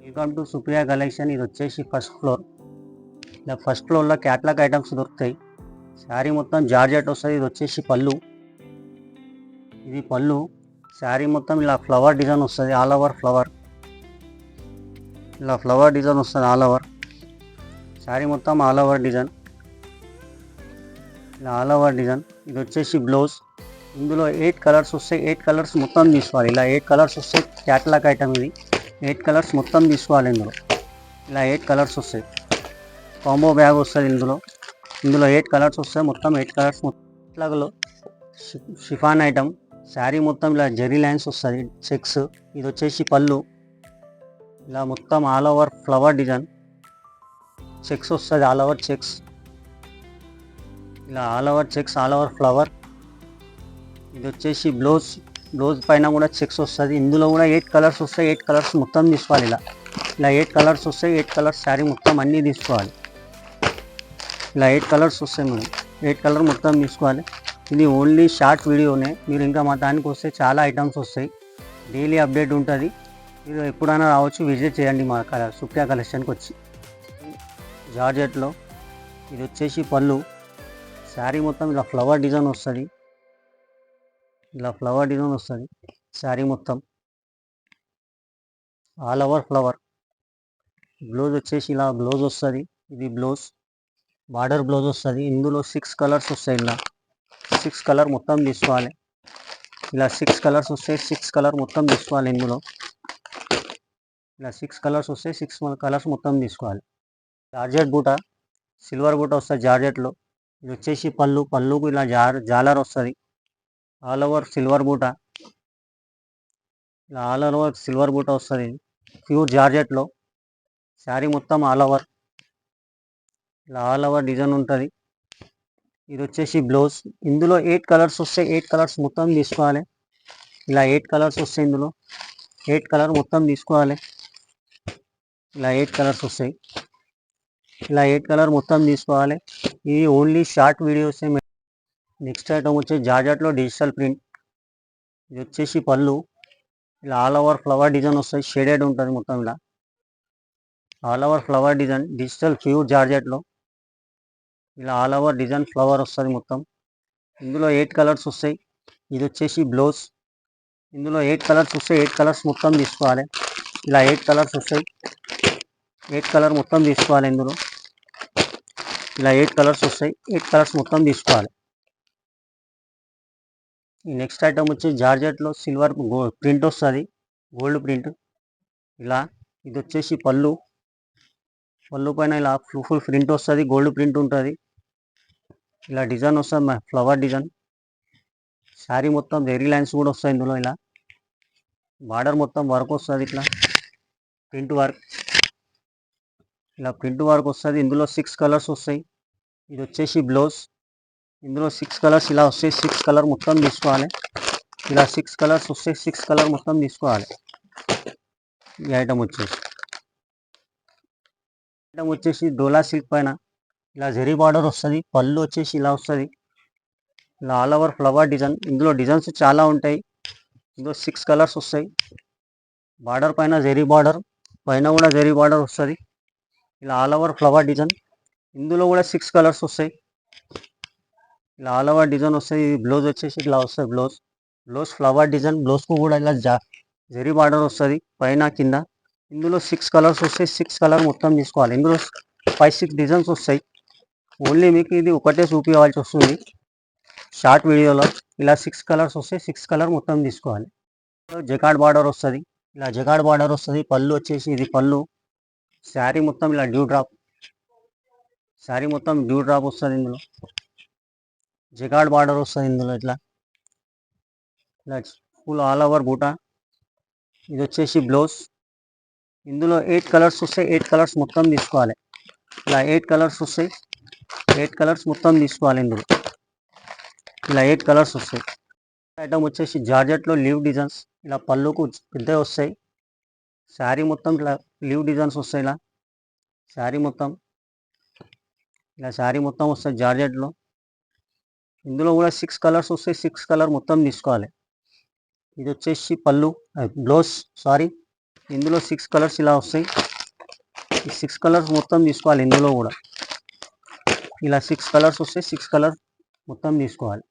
Welcome to Supriya collection. ఇది వచ్చేసి first floor. ఇలా ఫస్ట్ ఫ్లోర్లో క్యాట్లాగ్ ఐటమ్స్ దొరుకుతాయి. శారీ మొత్తం జార్జెట్ వస్తుంది. ఇది వచ్చేసి పళ్ళు. ఇది పళ్ళు. శారీ మొత్తం ఇలా ఫ్లవర్ డిజైన్ వస్తుంది. All over flower. ఇలా ఫ్లవర్ డిజైన్ వస్తుంది ఆల్ ఓవర్. శారీ మొత్తం ఆల్ ఓవర్ డిజైన్. ఇలా ఆల్ ఓవర్ డిజైన్. ఇది వచ్చేసి బ్లౌజ్. ఇందులో 8 కలర్స్ వస్తాయి. 8 కలర్స్ మొత్తం తీసుకోవాలి. ఇలా 8 కలర్స్ వస్తాయి. క్యాట్లాగ్ ఐటమ్ ఇది. 8 కలర్స్ మొత్తం తీసుకోవాలి. ఇలా 8 కలర్స్ వస్తాయి. కాంబో బ్యాగ్ వస్తుంది ఇందులో 8 కలర్స్ వస్తాయి. మొత్తం 8 కలర్స్ క్యాట్లాగ్లో షిఫాన్ ఐటమ్. శారీ మొత్తం ఇలా జెరీ లైన్స్ వస్తుంది. చెక్స్. ఇది వచ్చేసి పళ్ళు. ఇలా మొత్తం all over flower design. Checks వస్తుంది. All over checks. ఇలా all over checks, all over flower. ఇది వచ్చేసి బ్లౌజ్. బ్లౌజ్ పైన కూడా చెక్స్ వస్తుంది. ఇందులో కూడా 8 కలర్స్ వస్తాయి. 8 కలర్స్ మొత్తం తీసుకోవాలి. ఇలా 8 కలర్స్ వస్తాయి. 8 కలర్స్ శారీ మొత్తం అన్నీ తీసుకోవాలి. ఇలా 8 కలర్స్ వస్తాయి. మనం 8 కలర్ మొత్తం తీసుకోవాలి. ఇది ఓన్లీ షార్ట్ వీడియోనే. మీరు ఇంకా మా దానికి వస్తే చాలా ఐటమ్స్ వస్తాయి. డైలీ అప్డేట్ ఉంటుంది. మీరు ఎప్పుడైనా రావచ్చు, విజిట్ చేయండి మా సుప్రియ కలెక్షన్కి వచ్చి. జార్జెట్లో ఇది వచ్చేసి పళ్ళు. శారీ మొత్తం ఇలా ఫ్లవర్ డిజైన్ వస్తుంది. ఇలా ఫ్లవర్ డిజైన్ వస్తుంది శారీ మొత్తం ఆల్ ఓవర్ ఫ్లవర్. బ్లౌజ్ వచ్చేసి ఇలా బ్లౌజ్ వస్తుంది. ఇది బ్లౌజ్. బార్డర్ బ్లౌజ్ వస్తుంది. ఇందులో 6 కలర్స్ వస్తాయి. ఇలా 6 కలర్ మొత్తం తీసుకోవాలి. ఇలా 6 కలర్స్ వస్తాయి. 6 కలర్ మొత్తం తీసుకోవాలి. ఇలా 6 కలర్స్ వస్తాయి. 6 కలర్స్ మొత్తం తీసుకోవాలి. జార్జెట్ బూట, సిల్వర్ బూట వస్తుంది జార్జెట్లో. ఇది వచ్చేసి పళ్ళు. పళ్ళుకు ఇలా జాలర్ వస్తుంది. ఆల్ ఓవర్ సిల్వర్ బూట. ఇలా ఆల్ ఓవర్ సిల్వర్ బూట వస్తుంది ప్యూర్ జార్జెట్లో. శారీ మొత్తం ఆల్ ఓవర్. ఇలా ఆల్ ఓవర్ డిజైన్ ఉంటుంది. ఇది వచ్చేసి బ్లౌజ్. ఇందులో 8 కలర్స్ వస్తాయి. 8 కలర్స్ మొత్తం తీసుకోవాలి. ఇలా 8 కలర్స్ వస్తాయి. ఇందులో 8 కలర్ మొత్తం తీసుకోవాలి. ఇలా 8 కలర్స్ వస్తాయి. ఇలా 8 కలర్ మొత్తం తీసుకోవాలి. ఇది only short videos. Next item వచ్చేసి జార్జెట్లో డిజిటల్ ప్రింట్. ఇది వచ్చేసి పళ్ళు. ఇలా ఆల్ ఓవర్ ఫ్లవర్ డిజైన్ వస్తుంది. షేడెడ్ ఉంటుంది మొత్తం. ఇలా all over flower design digital pure జార్జెట్లో. ఇలా ఆల్ ఓవర్ డిజైన్ ఫ్లవర్ వస్తుంది మొత్తం. ఇందులో 8 కలర్స్ వస్తాయి. ఇది వచ్చేసి బ్లౌజ్. ఇందులో 8 కలర్స్ వస్తాయి. 8 కలర్స్ మొత్తం తీసుకోవాలి. ఇలా 8 కలర్స్ వస్తాయి. 8 కలర్ మొత్తం తీసుకోవాలి. ఇలా 8 కలర్స్ వస్తాయి. 8 కలర్స్ మొత్తం తీసుకోవాలి. ఈ నెక్స్ట్ ఐటమ్ వచ్చి జార్జెట్లో సిల్వర్ ప్రింట్ వస్తుంది. Gold print. ఇలా ఇది వచ్చేసి పళ్ళు. పళ్ళు పైన ఇలా ఫుల్ ప్రింట్ వస్తుంది. గోల్డ్ ప్రింట్ ఉంటుంది. ఇలా డిజైన్ వస్తుంది ఫ్లవర్ డిజైన్. శారీ మొత్తం జెరీ లైన్స్ కూడా వస్తాయి ఇందులో. ఇలా బార్డర్ మొత్తం వర్క్ వస్తుంది. ఇట్లా ప్రింట్ వర్క్. ఇలా ప్రింట్ వర్క్ వస్తుంది. ఇందులో 6 కలర్స్ వస్తాయి. ఇది వచ్చేసి బ్లౌజ్. ఇందులో 6 కలర్స్ ఇలా వస్తాయి. 6 కలర్ మొత్తం తీసుకోవాలి. ఇలా 6 కలర్స్ వస్తాయి. 6 కలర్ మొత్తం తీసుకోవాలి. ఈ ఐటమ్ వచ్చేసి డోలా సిల్క్ పైన ఇలా జెరీ బార్డర్ వస్తుంది. పళ్ళు వచ్చేసి ఇలా వస్తుంది. ఇలా ఆల్ ఓవర్ ఫ్లవర్ డిజైన్. ఇందులో డిజైన్స్ చాలా ఉంటాయి. ఇందులో 6 కలర్స్ వస్తాయి. బార్డర్ పైన జెరీ బార్డర్, పైన కూడా జెరీ బార్డర్ వస్తుంది. ఇలా ఆల్ ఓవర్ ఫ్లవర్ డిజైన్. ఇందులో కూడా 6 కలర్స్ వస్తాయి. ఇలా ఆల్ ఓవర్ డిజైన్ వస్తాయి. బ్లౌజ్ వచ్చేసి ఇలా వస్తుంది. Blouse flower design. బ్లౌజ్కు కూడా ఇలా జెరీ బార్డర్ వస్తుంది పైన కింద. ఇందులో 6 కలర్స్ వస్తాయి. 6 కలర్ మొత్తం తీసుకోవాలి. ఇందులో 5-6 డిజైన్స్ వస్తాయి. ఓన్లీ మీకు ఇది ఒకటే చూపించవలసి వస్తుంది షార్ట్ వీడియోలో. ఇలా 6 కలర్స్ వస్తాయి. 6 కలర్ మొత్తం తీసుకోవాలి. జకార్డ్ బార్డర్ వస్తుంది. ఇలా జకార్డ్ బార్డర్ వస్తుంది. పళ్ళు వచ్చేసి ఇది పళ్ళు. శారీ మొత్తం ఇలా డ్యూ డ్రాప్. శారీ మొత్తం డ్యూ డ్రాప్ వస్తుంది. ఇందులో జకార్డ్ బార్డర్ వస్తుంది. ఇందులో ఇట్లా ఫుల్ ఆల్ ఓవర్ బూట. ఇది వచ్చేసి బ్లౌజ్. ఇందులో 8 కలర్స్ వస్తాయి. 8 కలర్స్ మొత్తం తీసుకోవాలి. ఇలా 8 కలర్స్ వస్తాయి. 8 కలర్స్ మొత్తం తీసుకోవాలి. ఇలా 8 కలర్స్ వస్తాయి. ఐటమ్ వచ్చేసి జార్జెట్లో లీవ్ డిజైన్స్. ఇలా పళ్ళుకు పెద్దవి వస్తాయి. శారీ మొత్తం ఇలా లీవ్ డిజైన్స్ వస్తాయి. ఇలా శారీ మొత్తం వస్తాయి జార్జెట్లో. ఇందులో కూడా 6 కలర్స్ వస్తాయి. 6 కలర్ మొత్తం తీసుకోవాలి. ఇది వచ్చేసి పళ్ళు, బ్లౌజ్. ఇందులో 6 కలర్స్ ఇలా వస్తాయి. ఈ 6 కలర్స్ మొత్తం తీసుకోవాలి. ఇందులో కూడా ఇలా 6 కలర్స్ వస్తాయి. 6 కలర్స్ మొత్తం తీసుకోవాలి.